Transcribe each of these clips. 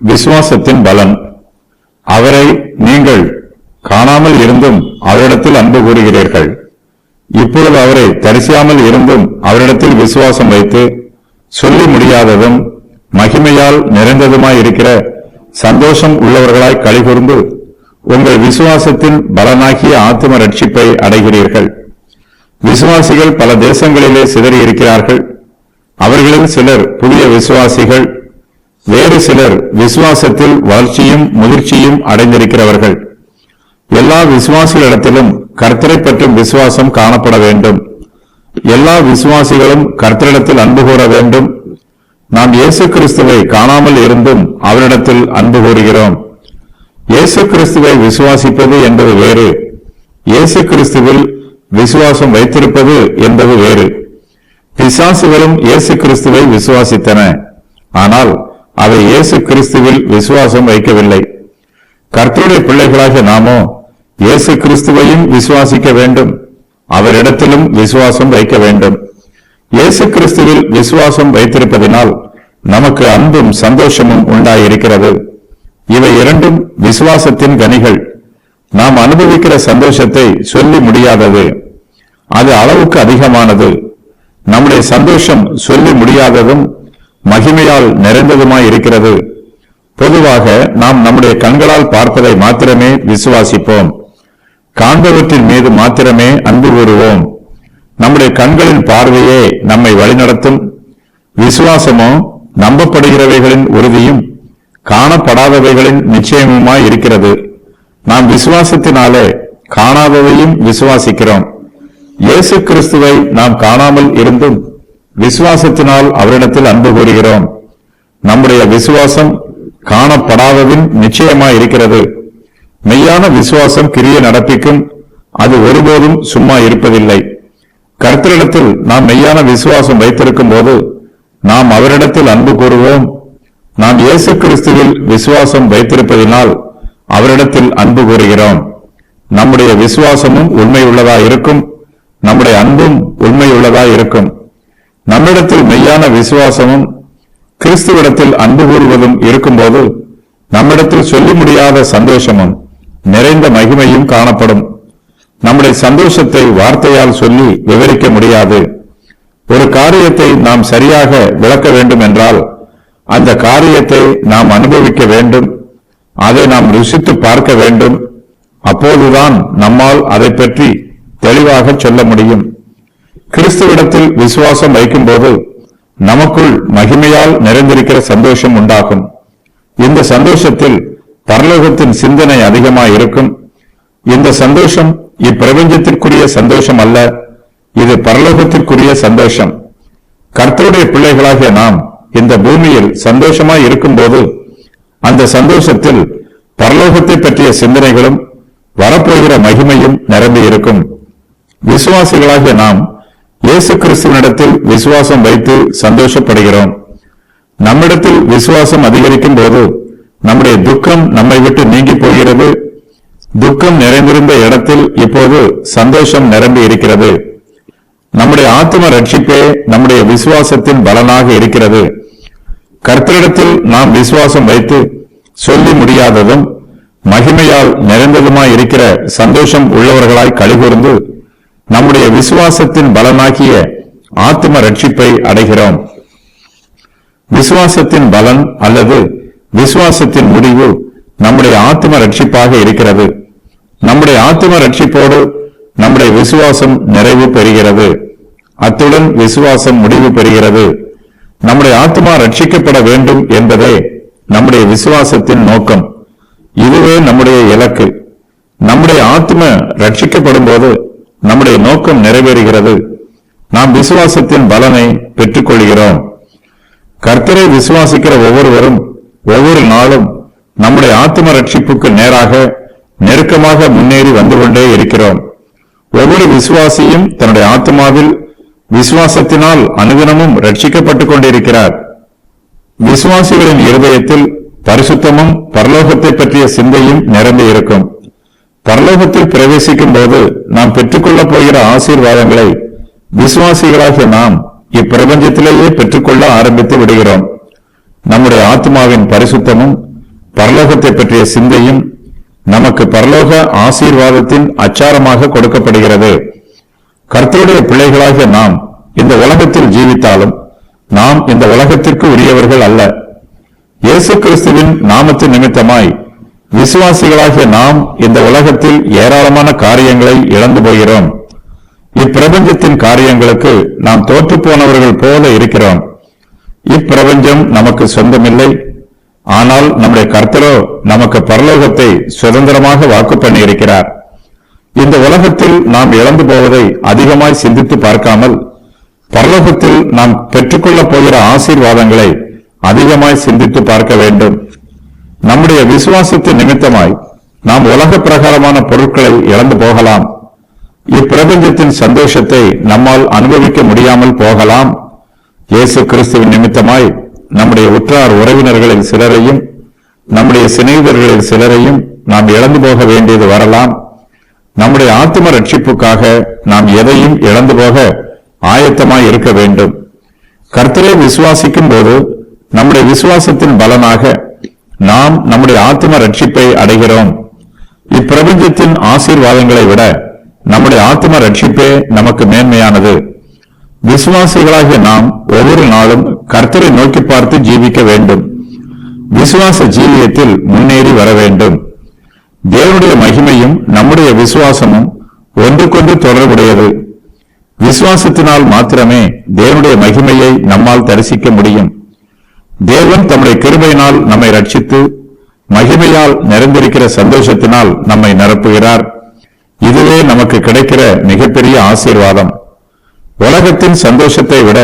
விசுவாசத்தின் பலன். அவரை நீங்கள் காணாமல் இருந்தும் அவரிடத்தில் அன்பு கூறுகிறீர்கள். இப்பொழுது அவரை தரிசியாமல் இருந்தும் அவரிடத்தில் விசுவாசம் வைத்து சொல்லி முடியாததும் மகிமையால் நிறைந்ததுமாயிருக்கிற சந்தோஷம் உள்ளவர்களாய் களிகூர்ந்து உங்கள் விசுவாசத்தின் பலனாகிய ஆத்தும ரட்சிப்பை அடைகிறீர்கள். விசுவாசிகள் பல தேசங்களிலே சிதறியிருக்கிறார்கள். அவர்களில் சிலர் புதிய விசுவாசிகள், வேறு சிலர் விசுவாசத்தில் வளர்ச்சியும் முதிர்ச்சியும் அடைந்திருக்கிறவர்கள். எல்லா விசுவாசிகளிடத்திலும் கர்த்தரை பற்றும் விசுவாசம் காணப்பட வேண்டும். எல்லா விசுவாசிகளும் கர்த்தரிடத்தில் அன்பு கூற வேண்டும். நாம் இயேசு கிறிஸ்துவை காணாமல் இருந்தும் அவரிடத்தில் அன்பு கூறுகிறோம். இயேசு கிறிஸ்துவை விசுவாசிப்பது என்பது வேறு, இயேசு கிறிஸ்துவில் விசுவாசம் வைத்திருப்பது என்பது வேறு. பிசாசுகளும் இயேசு கிறிஸ்துவை விசுவாசித்தன, ஆனால் அவை இயேசு கிறிஸ்துவில் விசுவாசம் வைக்கவில்லை. கர்த்தருடைய பிள்ளைகளாக நாமோ இயேசு கிறிஸ்துவையும் விசுவாசிக்க வேண்டும், அவரிடத்திலும் விசுவாசம் வைக்க வேண்டும். இயேசு கிறிஸ்துவில் விசுவாசம் வைத்திருப்பதினால் நமக்கு அன்பும் சந்தோஷமும் உண்டாயிருக்கிறது. இவை இரண்டும் விசுவாசத்தின் கனிகள். நாம் அனுபவிக்கிற சந்தோஷத்தை சொல்லி முடியாதது, அது அளவுக்கு அதிகமானது. நம்முடைய சந்தோஷம் சொல்லி முடியாததும் மகிமையால் நிறைந்ததுமாயிருக்கிறது. பொதுவாக நாம் நம்முடைய கண்களால் பார்ப்பதை மாத்திரமே விசுவாசிப்போம், காண்பவற்றின் மீது மாத்திரமே அன்பு கூறுவோம். நம்முடைய கண்களின் பார்வையே நம்மை வழிநடத்தும். விசுவாசமோ நம்பப்படுகிறவைகளின் உறுதியும் காணப்படாதவைகளின் நிச்சயமுமாய் இருக்கிறது. நாம் விசுவாசத்தினாலே காணாததையும் விசுவாசிக்கிறோம். இயேசு கிறிஸ்துவை நாம் காணாமல் இருந்தும் விசுவாசத்தினால் அவரிடத்தில் அன்பு கூறுகிறோம். நம்முடைய விசுவாசம் காணப்படாததின் நிச்சயமாய் இருக்கிறது. மெய்யான விசுவாசம் கிரியை நடப்பிக்கும், அது ஒருபோதும் சும்மா இருப்பதில்லை. கர்த்தரிடத்தில் நாம் மெய்யான விசுவாசம் வைத்திருக்கும் போது நாம் அவரிடத்தில் அன்பு கூறுவோம். நாம் இயேசு கிறிஸ்துவில் விசுவாசம் வைத்திருப்பதினால் அவரிடத்தில் அன்பு கூறுகிறோம். நம்முடைய விசுவாசமும் உண்மையுள்ளதா இருக்கும், நம்முடைய அன்பும் உண்மையுள்ளதா இருக்கும். நம்மிடத்தில் மெய்யான விசுவாசமும் கிறிஸ்துவிடத்தில் அன்பு கூறுவதும் இருக்கும்போது நம்மிடத்தில் சொல்லி முடியாத சந்தோஷமும் நிறைந்த மகிமையும் காணப்படும். நம்முடைய சந்தோஷத்தை வார்த்தையால் சொல்லி விவரிக்க முடியாது. ஒரு காரியத்தை நாம் சரியாக விளக்க வேண்டும் என்றால் அந்த காரியத்தை நாம் அனுபவிக்க வேண்டும், அதை நாம் ருசித்து பார்க்க வேண்டும். அப்போதுதான் நம்மால் அதை பற்றி தெளிவாக சொல்ல முடியும். கிறிஸ்துவிடத்தில் விசுவாசம் வைக்கும்போது நமக்குள் மகிமையால் நிறைந்திருக்கிற சந்தோஷம் உண்டாகும். இந்த சந்தோஷத்தில் பரலோகத்தின் சிந்தனை அதிகமாய் இருக்கும். இந்த சந்தோஷம் இப்பிரபஞ்சத்திற்குரிய சந்தோஷம் அல்ல, இது பரலோகத்திற்குரிய சந்தோஷம். கர்த்தருடைய பிள்ளைகளாகிய நாம் இந்த பூமியில் சந்தோஷமாய் இருக்கும்போது அந்த சந்தோஷத்தில் பரலோகத்தை பற்றிய சிந்தனைகளும் வரப்போகிற மகிமையும் நிரம்பி இருக்கும். விசுவாசிகளாகிய நாம் இயேசு கிறிஸ்துவனிடத்தில் விசுவாசம் வைத்து சந்தோஷப்படுகிறோம். நம்மிடத்தில் விசுவாசம் அதிகரிக்கும் போது நம்முடைய துக்கம் நம்மை விட்டு நீங்கி போகிறது. துக்கம் நிறைந்திருந்த இடத்தில் இப்போது சந்தோஷம் நிரம்பி இருக்கிறது. நம்முடைய ஆத்தும ரட்சிப்பே நம்முடைய விசுவாசத்தின் பலனாக இருக்கிறது. கர்த்தரிடத்தில் நாம் விசுவாசம் வைத்து சொல்லி முடியாததும் மகிமையால் நிறைந்ததுமாய் இருக்கிற சந்தோஷம் உள்ளவர்களாய் களிகூர்ந்து நம்முடைய விசுவாசத்தின் பலனாகிய ஆத்தும ரட்சிப்பை அடைகிறோம். விசுவாசத்தின் பலன் அல்லது விசுவாசத்தின் முடிவு நம்முடைய ஆத்தும ரட்சிப்பாக இருக்கிறது. நம்முடைய ஆத்தும ரட்சிப்போடு நம்முடைய விசுவாசம் நிறைவு பெறுகிறது. அத்துடன் விசுவாசம் முடிவு பெறுகிறது. நம்முடைய ஆத்மா ரட்சிக்கப்பட வேண்டும் என்பதே நம்முடைய விசுவாசத்தின் நோக்கம். இதுவே நம்முடைய இலக்கு. நம்முடைய ஆத்ம ரட்சிக்கப்படும் போது நம்முடைய நோக்கம் நிறைவேறுகிறது. நாம் விசுவாசத்தின் பலனை பெற்றுக்கொள்கிறோம். கர்த்தரை விசுவாசிக்கிற ஒவ்வொருவரும் ஒவ்வொரு நாளும் நம்முடைய ஆத்ம ரட்சிப்புக்கு நேராக நெருக்கமாக முன்னேறி வந்து கொண்டே இருக்கிறோம். ஒவ்வொரு விசுவாசியும் தன்னுடைய ஆத்மாவில் விசுவாசத்தினால் அனுதினமும் ரட்சிக்கப்பட்டுக் கொண்டிருக்கிறார். விசுவாசிகளின் இருதயத்தில் பரிசுத்தமும் பரலோகத்தை பற்றிய சிந்தையும் நிரம்பி இருக்கும். பரலோகத்தில் பிரவேசிக்கும் போது நாம் பெற்றுக்கொள்ளப் போகிற ஆசீர்வாதங்களை விசுவாசிகளாகிய நாம் இப்பிரபஞ்சத்திலேயே பெற்றுக்கொள்ள ஆரம்பித்து விடுகிறோம். நம்முடைய ஆத்மாவின் பரிசுத்தமும் பரலோகத்தை பற்றிய சிந்தையும் நமக்கு பரலோக ஆசீர்வாதத்தின் அச்சாரமாக கொடுக்கப்படுகிறது. கர்த்தருடைய பிள்ளைகளாகிய நாம் இந்த உலகத்தில் ஜீவித்தாலும் நாம் இந்த உலகத்திற்கு உரியவர்கள் அல்ல. இயேசு கிறிஸ்துவின் நாமத்தின் நிமித்தமாய் விசுவாசிகளாகிய நாம் இந்த உலகத்தில் ஏராளமான காரியங்களை இழந்து போகிறோம். இப்பிரபஞ்சத்தின் காரியங்களுக்கு நாம் தோற்று போனவர்கள் போல இருக்கிறோம். இப்பிரபஞ்சம் நமக்கு சொந்தமில்லை. ஆனால் நம்முடைய கர்த்தரோ நமக்கு பரலோகத்தை சுதந்திரமாக வாக்கு பண்ணி இருக்கிறார். இந்த உலகத்தில் நாம் இழந்து போவதை அதிகமாய் சிந்தித்து பார்க்காமல் பரலோகத்தில் நாம் பெற்றுக்கொள்ளப் போகிற ஆசீர்வாதங்களை அதிகமாய் சிந்தித்து பார்க்க வேண்டும். நம்முடைய விசுவாசத்தின் நிமித்தமாய் நாம் உலக பிரகாரமான பொருட்களை இழந்து போகலாம். இப்பிரபஞ்சத்தின் சந்தோஷத்தை நம்மால் அனுபவிக்க முடியாமல் போகலாம். இயேசு கிறிஸ்துவின் நிமித்தமாய் நம்முடைய உற்றார் உறவினர்களில் சிலரையும் நம்முடைய சிநேகிதர்களில் சிலரையும் நாம் இழந்து போக வேண்டியது வரலாம். நம்முடைய ஆத்தும ரட்சிப்புக்காக நாம் எதையும் இழந்து போக ஆயத்தமாய் இருக்க வேண்டும். கர்த்தரை விசுவாசிக்கும் போது நம்முடைய விசுவாசத்தின் பலனாக நாம் நம்முடைய ஆத்தும ரட்சிப்பை அடைகிறோம். இப்பிரபஞ்சத்தின் ஆசீர்வாதங்களை விட நம்முடைய ஆத்தும ரட்சிப்பே நமக்கு மேன்மையானது. விசுவாசிகளாகிய நாம் ஒவ்வொரு நாளும் கர்த்தரை நோக்கி பார்த்து ஜீவிக்க வேண்டும். விசுவாச ஜீவியத்தில் முன்னேறி வர வேண்டும். தேவனுடைய மகிமையும் நம்முடைய விசுவாசமும் ஒன்றுக்கொன்று தொடர்புடையது. விசுவாசத்தினால் மாத்திரமே தேவனுடைய மகிமையை நம்மால் தரிசிக்க முடியும். தேவன் தம்முடைய கிருபையினால் நம்மை ரட்சித்து மகிமையால் நிறைந்திருக்கிற சந்தோஷத்தினால் நம்மை நிரப்புகிறார். இதுவே நமக்கு கிடைக்கிற மிகப்பெரிய ஆசீர்வாதம். உலகத்தின் சந்தோஷத்தை விட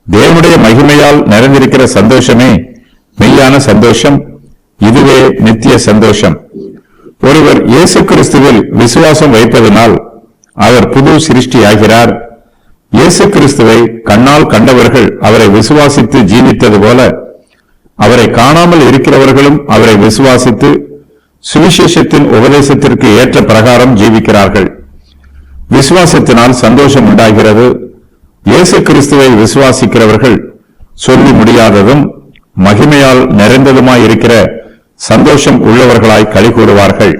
தேவனுடைய மகிமையால் நிறைந்திருக்கிற சந்தோஷமே மெய்யான சந்தோஷம். இதுவே நித்திய சந்தோஷம். ஒருவர் இயேசு கிறிஸ்துவில் விசுவாசம் வைப்பதனால் அவர் புது சிருஷ்டியாகிறார். இயேசு கிறிஸ்துவை கண்ணால் கண்டவர்கள் அவரை விசுவாசித்து ஜீவித்தது போல அவரை காணாமல் இருக்கிறவர்களும் அவரை விசுவாசித்து சுவிசேஷத்தின் உபதேசத்திற்கு ஏற்ற பிரகாரம் ஜீவிக்கிறார்கள். விசுவாசத்தினால் சந்தோஷம் உண்டாகிறது. இயேசு கிறிஸ்துவை விசுவாசிக்கிறவர்கள் சொல்லி முடியாததும் மகிமையால் நிறைந்ததுமாயிருக்கிற சந்தோஷம் உள்ளவர்களாய் களி கூறுவார்கள்.